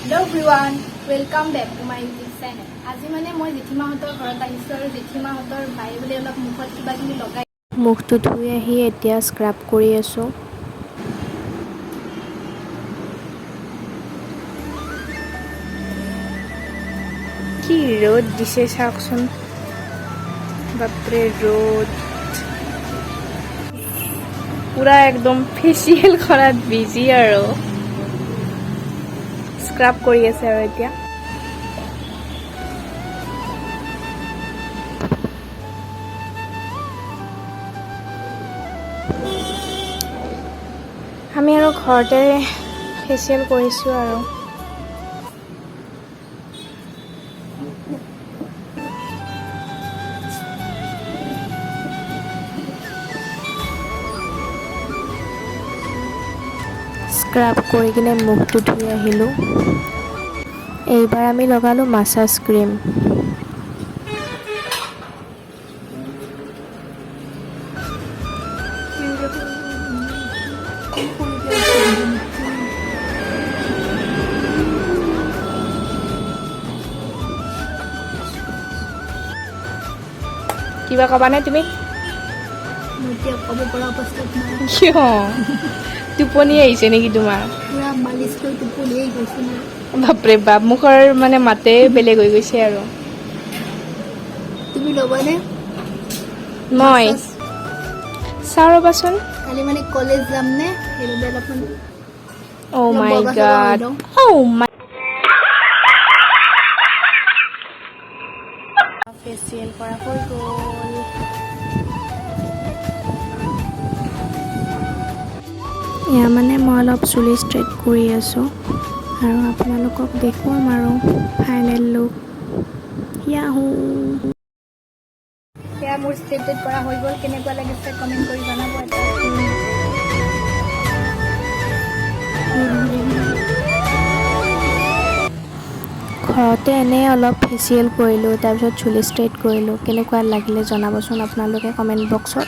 Hello everyone, welcome back to my YouTube channel. আজি মানে মই জেঠিমাহঁতৰ ঘৰত আহিছোঁ আৰু জেঠিমাহঁতৰ ভাই বুলি অলপ মুখত কিবা কিবি লগাই মুখটো ধুই আহি এতিয়া স্ক্ৰাব কৰি আছো। কি ৰ'দ দিছে চাওকচোন, বাপৰে ৰ'দ পুৰা একদম ফেচিয়েল কৰাত বিজি আৰু স্ক্ৰাব কৰি আছে আৰু এতিয়া আমি আৰু ঘৰতে ফেচিয়েল কৰিছোঁ আৰু স্ক্ৰাব কৰি কিনে মুখটো ধুই আহিলোঁ। এইবাৰ আমি লগালোঁ মাছাজ ক্ৰীম। কিবা ক'বানে তুমি? মই এতিয়া ক'ব পৰা অৱস্থাত নাই। কিয় টোপনি আহিছে নেকি তোমাৰ? পুৰা মালিচ কৰি টোপনিয়ে গৈছোঁ মই। বাপৰে বাপ, মুখৰ মানে মাতে বেলেগ হৈ গৈছে আৰু তুমি ল'বানে? মই মাছাজ চাওঁ ৰ'বাচোন। কালি মানে কলেজ যাম নে সেইবাবে অলপমান অ' মাই বগা চগা হৈ গড, লওঁ। ফেচিয়েল কৰা হৈ গ'ল। এয়া মানে মই অলপ চুলি ষ্ট্ৰেট কৰি আছোঁ আৰু আপোনালোকক দেখুৱাম আৰু ফাইনেল লুক। ইয়াহু সেয়া মোৰ ষ্ট্ৰেটেড কৰা হৈ গ'ল। কেনেকুৱা লাগিছে কমেণ্ট কৰি জনাব এটা। ঘৰতে এনেই অলপ ফেচিয়েল কৰিলোঁ, তাৰপিছত চুলি ষ্ট্ৰেট কৰিলোঁ। কেনেকুৱা লাগিলে জনাবচোন আপোনালোকে কমেণ্ট বক্সত।